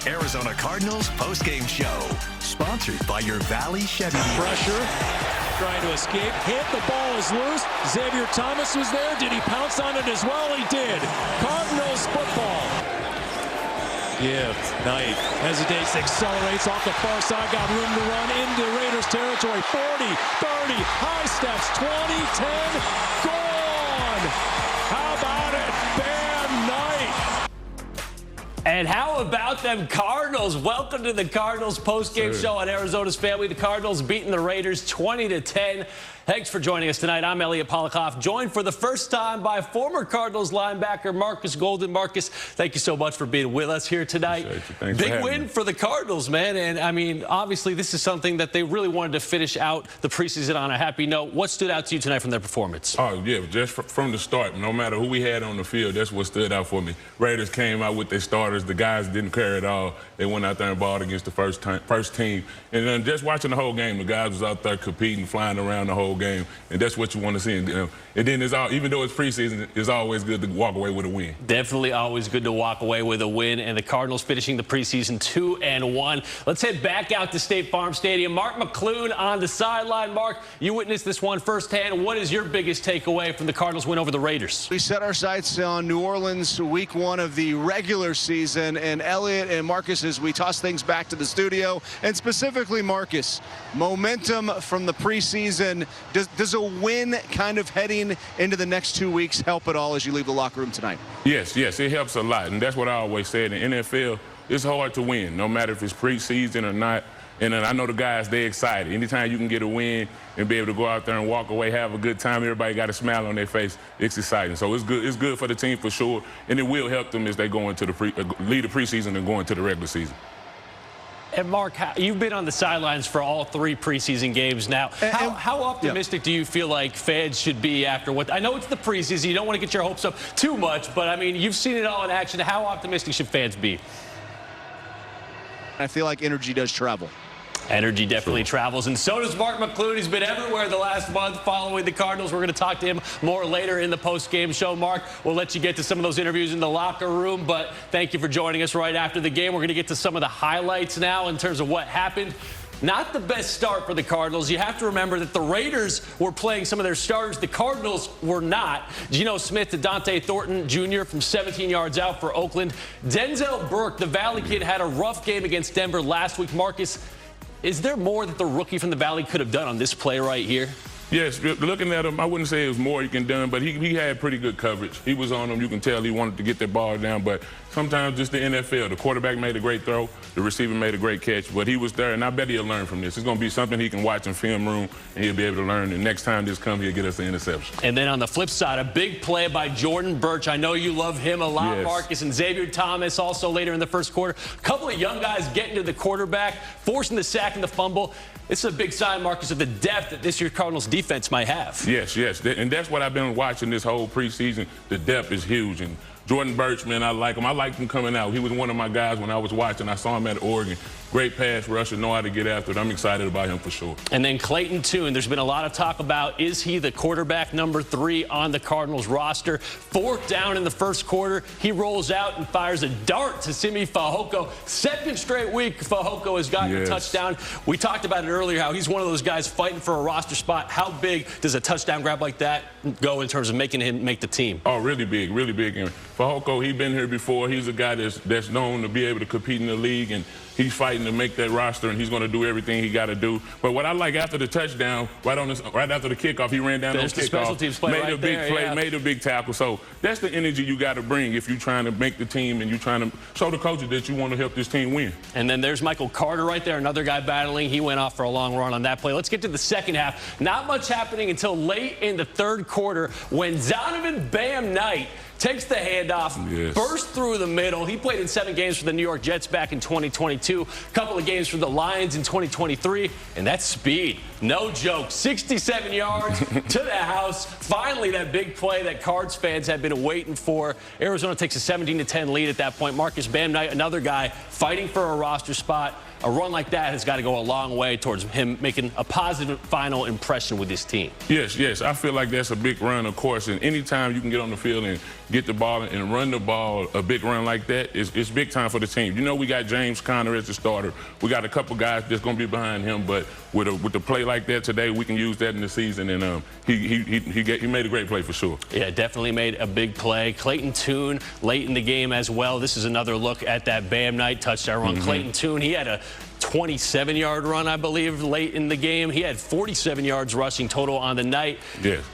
Arizona Cardinals postgame show. Sponsored by your Valley Chevy. Pressure, trying to escape. Hit, the ball is loose. Xavier Thomas was there. Did he pounce on it as well? He did. Cardinals football. Knight hesitates, accelerates off the far side, got room to run into Raiders territory. 40, 30, high steps, 20, 10, gone. How about it, Bam Knight? And how about them Cardinals? Welcome to the Cardinals postgame show on Arizona's Family. The Cardinals beating the Raiders 20-10. Thanks for joining us tonight. I'm Elliott Polakoff, joined for the first time by former Cardinals linebacker Marcus Golden. Marcus, thank you so much for being with us here tonight. Big win for the Cardinals, man. And, I mean, obviously this is something that they really wanted to finish out the preseason on a happy note. What stood out to you tonight from their performance? Oh, yeah, just from the start, no matter who we had on the field, that's what stood out for me. Raiders came out with their starters. The guys didn't care at all. They went out there and balled against the first team. And then just watching the whole game, the guys was out there competing, flying around the whole game, and that's what you want to see. And then even though it's preseason, it's always good to walk away with a win. Definitely always good to walk away with a win, and the Cardinals finishing the preseason 2-1. Let's head back out to State Farm Stadium. Mark McClune on the sideline. Mark, you witnessed this one firsthand. What is your biggest takeaway from the Cardinals win over the Raiders? We set our sights on New Orleans week 1 of the regular season, and Elliott and Marcus, as we toss things back to the studio, and specifically Marcus, momentum from the preseason. Does a win kind of heading into the next 2 weeks help at all as you leave the locker room tonight? Yes, it helps a lot, and that's what I always said. In the NFL, it's hard to win, no matter if it's preseason or not. And I know the guys, they're excited. Anytime you can get a win and be able to go out there and walk away, have a good time, everybody got a smile on their face, it's exciting. So it's good. It's good for the team for sure, and it will help them as they go into lead the preseason and go into the regular season. And Mark, you've been on the sidelines for all 3 preseason games now. How optimistic do you feel like fans should be after what? I know it's the preseason. You don't want to get your hopes up too much, but I mean, you've seen it all in action. How optimistic should fans be? I feel like energy does travel. Energy definitely travels, and so does Mark McClune. He's been everywhere the last month following the Cardinals. We're going to talk to him more later in the post-game show. Mark, we'll let you get to some of those interviews in the locker room, but thank you for joining us right after the game. We're going to get to some of the highlights now in terms of what happened. Not the best start for the Cardinals. You have to remember that the Raiders were playing some of their starters. The Cardinals were not. Geno Smith to Dante Thornton Jr. from 17 yards out for Oakland. Denzel Burke, the Valley kid, had a rough game against Denver last week. Marcus, is there more that the rookie from the Valley could have done on this play right here? Yes, looking at him, I wouldn't say it was more he can do, but he had pretty good coverage. He was on him. You can tell he wanted to get that ball down, but sometimes just the NFL, the quarterback made a great throw, the receiver made a great catch, but he was there, and I bet he'll learn from this. It's going to be something he can watch in film room, and he'll be able to learn, and next time this comes, he'll get us the interception. And then on the flip side, a big play by Jordan Birch. I know you love him a lot, yes. Marcus, and Xavier Thomas also later in the first quarter. A couple of young guys getting to the quarterback, forcing the sack and the fumble. It's a big sign, Marcus, of the depth that this year's Cardinals defense might have. Yes, and that's what I've been watching this whole preseason. The depth is huge, and Jordan Birch, man, I like him. I liked him coming out. He was one of my guys when I was watching. I saw him at Oregon. Great pass rusher, know how to get after it. I'm excited about him for sure. And then Clayton Tune, there's been a lot of talk about, is he the quarterback number 3 on the Cardinals roster? 4th down in the first quarter, he rolls out and fires a dart to Simi Fehoko. 2nd straight week, Fehoko has gotten a touchdown. We talked about it earlier, how he's one of those guys fighting for a roster spot. How big does a touchdown grab like that go in terms of making him make the team? Oh, really big, really big. And Fehoko, he's been here before. He's a guy that's known to be able to compete in the league, and he's fighting to make that roster, and he's going to do everything he got to do. But what I like, after the touchdown, right after the kickoff, he ran down on kickoff, special teams play made a big play, made a big tackle. So that's the energy you got to bring if you're trying to make the team and you're trying to show the coaches that you want to help this team win. And then there's Michael Carter right there, another guy battling. He went off for a long run on that play. Let's get to the second half. Not much happening until late in the third quarter when Zonovan Bam Knight takes the handoff, bursts through the middle. He played in 7 games for the New York Jets back in 2022, a couple of games for the Lions in 2023, and that's speed. No joke. 67 yards to the house. Finally, that big play that Cards fans have been waiting for. Arizona takes a 17-10 lead at that point. Marcus Bam Knight, another guy fighting for a roster spot. A run like that has got to go a long way towards him making a positive final impression with his team. Yes, I feel like that's a big run, of course, and anytime you can get on the field and get the ball and run the ball a big run like that, it's big time for the team. You know, we got James Conner as the starter. We got a couple guys that's going to be behind him, but with the play like that today, we can use that in the season, and he made a great play for sure. Yeah, definitely made a big play. Clayton Tune late in the game as well. This is another look at that Bam Knight touchdown run. Clayton Tune, he had a 27-yard run, I believe, late in the game. He had 47 yards rushing total on the night. Yes.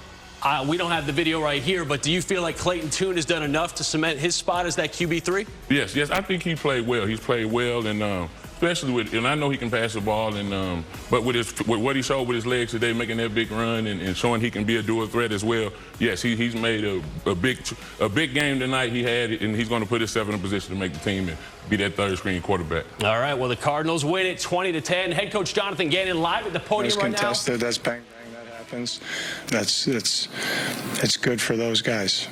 We don't have the video right here, but do you feel like Clayton Tune has done enough to cement his spot as that QB3? Yes, I think he played well. He's played well, and especially with, and I know he can pass the ball, and but with what he showed with his legs today, making that big run and showing he can be a dual threat as well. Yes, he's made a big game tonight. He had it, and he's going to put himself in a position to make the team and be that third string quarterback. All right, well, the Cardinals win it 20-10. Head coach Jonathan Gannon live at the podium right now. That's contested. That's bang bang. That happens. It's good for those guys.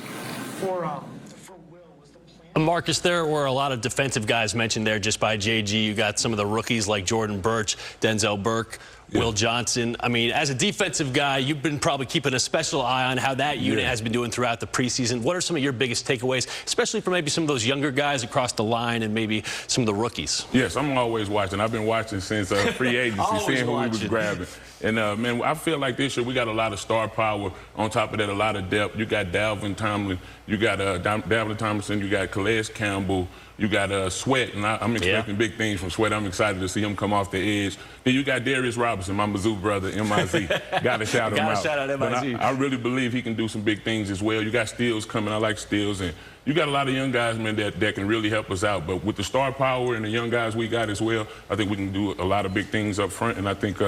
Marcus, there were a lot of defensive guys mentioned there just by JG. You got some of the rookies like Jordan Birch, Denzel Burke, Will Johnson. I mean, as a defensive guy, you've been probably keeping a special eye on how that unit has been doing throughout the preseason. What are some of your biggest takeaways, especially for maybe some of those younger guys across the line and maybe some of the rookies? Yes, I'm always watching. I've been watching since free agency, seeing who we was grabbing. And, man, I feel like this year we got a lot of star power. On top of that, a lot of depth. You got Dalvin Tomlin. You got Dalvin Tomlinson. You got Calais Campbell. You got Sweat, and I'm expecting big things from Sweat. I'm excited to see him come off the edge. Then you got Darius Robinson, my Mizzou brother, MIZ. Got to shout him out. Got to shout out MIZ. I really believe he can do some big things as well. You got Steels coming. I like Steels. And you got a lot of young guys, man, that can really help us out. But with the star power and the young guys we got as well, I think we can do a lot of big things up front. And I think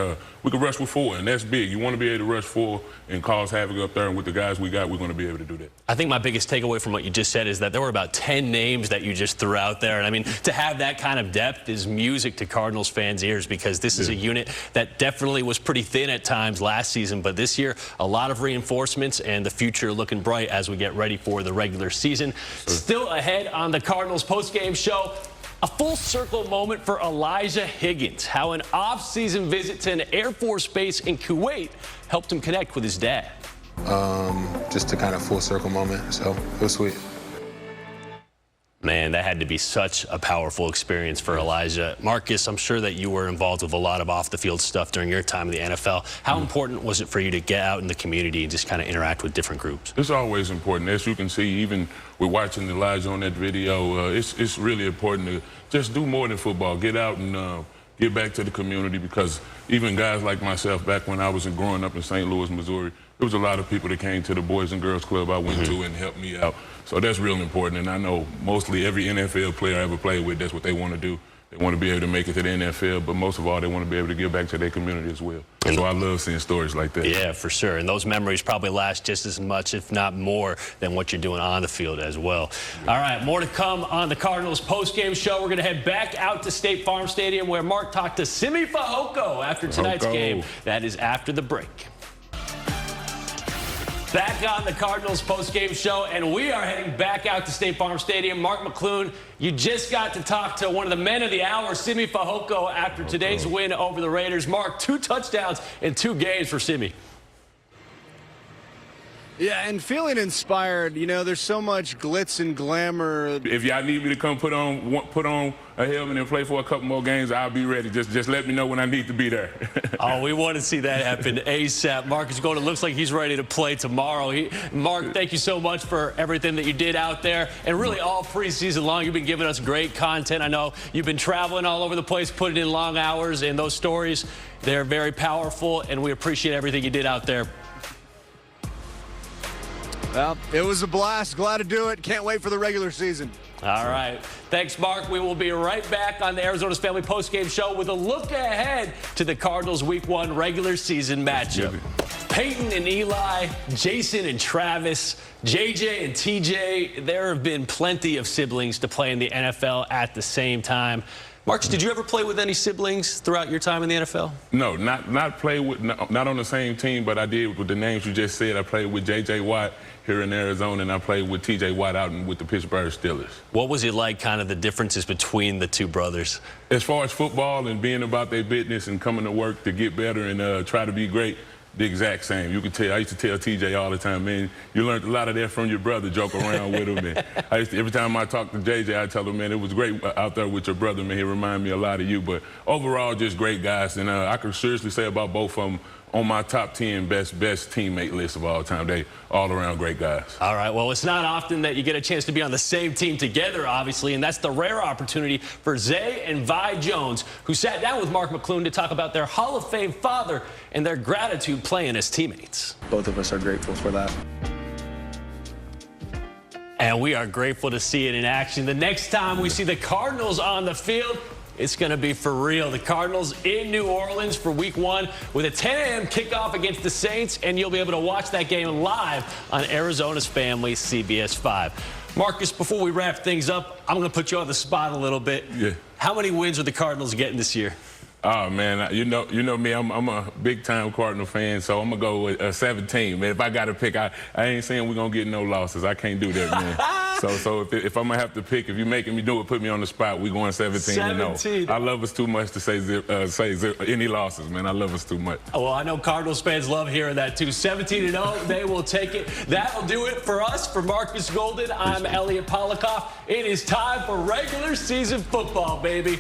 we can rush with 4, and that's big. You want to be able to rush 4 and cause havoc up there. And with the guys we got, we're going to be able to do that. I think my biggest takeaway from what you just said is that there were about 10 names that you just threw out there. And I mean, to have that kind of depth is music to Cardinals fans' ears, because this is a unit that definitely was pretty thin at times last season. But this year, a lot of reinforcements, and the future looking bright as we get ready for the regular season. Still ahead on the Cardinals postgame show, a full circle moment for Elijah Higgins. How an off-season visit to an Air Force base in Kuwait helped him connect with his dad. Just a kind of full circle moment, so it was sweet. Man, that had to be such a powerful experience for Elijah. Marcus, I'm sure that you were involved with a lot of off-the-field stuff during your time in the NFL. How important was it for you to get out in the community and just kind of interact with different groups? It's always important. As you can see, even with watching Elijah on that video, it's really important to just do more than football. Get out and get back to the community, because even guys like myself, back when I was growing up in St. Louis, Missouri, there was a lot of people that came to the Boys and Girls Club I went to and helped me out. So that's real important, and I know mostly every NFL player I ever played with, that's what they want to do. They want to be able to make it to the NFL, but most of all, they want to be able to give back to their community as well. And so I love seeing stories like that. Yeah, for sure. And those memories probably last just as much, if not more, than what you're doing on the field as well. All right, more to come on the Cardinals postgame show. We're going to head back out to State Farm Stadium, where Mark talked to Simi Fehoko after tonight's game. That is after the break. Back on the Cardinals postgame show, and we are heading back out to State Farm Stadium. Mark McClune, you just got to talk to one of the men of the hour, Simi Fehoko, after today's win over the Raiders. Mark, 2 touchdowns in 2 games for Simi. Yeah, and feeling inspired. You know, there's so much glitz and glamour. If y'all need me to come put on a helmet and play for a couple more games, I'll be ready. Just let me know when I need to be there. Oh, we want to see that happen ASAP. Marcus Golden looks like he's ready to play tomorrow. Mark, thank you so much for everything that you did out there, and really all preseason long. You've been giving us great content. I know you've been traveling all over the place, putting in long hours, and those stories, they're very powerful, and we appreciate everything you did out there. Well, it was a blast. Glad to do it. Can't wait for the regular season. All right. Thanks, Mark. We will be right back on the Arizona's Family postgame show with a look ahead to the Cardinals Week 1 regular season matchup. Peyton and Eli, Jason and Travis, JJ and TJ. There have been plenty of siblings to play in the NFL at the same time. Marcus, did you ever play with any siblings throughout your time in the NFL? No, not play with, not on the same team, but I did with the names you just said. I played with J.J. Watt here in Arizona, and I played with T.J. Watt out with the Pittsburgh Steelers. What was it like, kind of the differences between the 2 brothers? As far as football and being about their business and coming to work to get better and try to be great, the exact same. You could tell. I used to tell TJ all the time, man, you learned a lot of that from your brother, joke around with him. And every time I talk to JJ, I tell him, man, it was great out there with your brother, man. He reminded me a lot of you. But overall, just great guys. And I can seriously say about both of them, on my top 10 best teammate list of all time. They all around great guys. All right, well, it's not often that you get a chance to be on the same team together, obviously, and that's the rare opportunity for Zay and Vi Jones, who sat down with Mark McClune to talk about their Hall of Fame father and their gratitude playing as teammates. Both of us are grateful for that. And we are grateful to see it in action. The next time we see the Cardinals on the field, it's going to be for real. The Cardinals in New Orleans for Week 1 with a 10 a.m. kickoff against the Saints, and you'll be able to watch that game live on Arizona's Family, CBS 5. Marcus, before we wrap things up, I'm going to put you on the spot a little bit. Yeah. How many wins are the Cardinals getting this year? Oh, man, you know me. I'm a big-time Cardinal fan, so I'm going to go with 17. Man, if I got to pick, I ain't saying we're going to get no losses. I can't do that, man. So if I'm going to have to pick, if you're making me do it, put me on the spot, we're going 17-0. I love us too much to say any losses, man. I love us too much. Well, I know Cardinals fans love hearing that, too. 17-0, they will take it. That'll do it for us. For Marcus Golden, I'm Elliott Polakoff. It is time for regular season football, baby.